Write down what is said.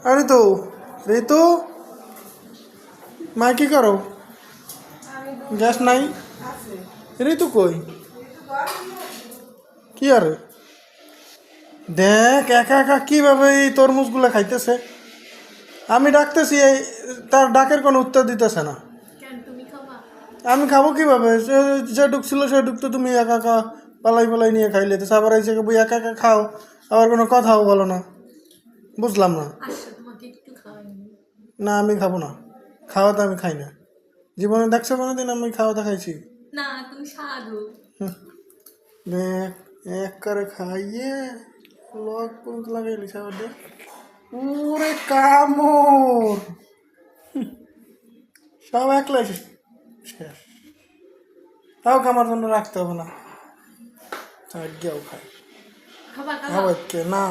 আরে তো ঋতু মা কি করো? গ্যাস নাই? ঋতু কই? কি আর দেখ একা একা কিভাবে এই তরমুজগুলো খাইতেছে। আমি ডাকতেছি তার ডাকের কোনো উত্তর দিতেছে না। আমি খাবো কিভাবে? যে ঢুকছিল সে ঢুকতো, তুমি একা একা পালাই পালাই নিয়ে খাইলে তো আবার এসে বই একা একা খাও, আবার কোনো কথাও বলো না। বুঝলাম না। না আমি খাবো না, খাওয়া তো আমি খাই না। জীবনে দেখছো কোনোদিন আমি খাওয়াটা খাইছি? হুম, দেখ এক করে খাইয়ে লক পর্যন্ত লাগাইলি খাবার দিয়ে। ওরে কামড়, সব একলাই শেষ। তাও কামার জন্য রাখতে হবে না, গিয়েও খাই। খাবার কে না।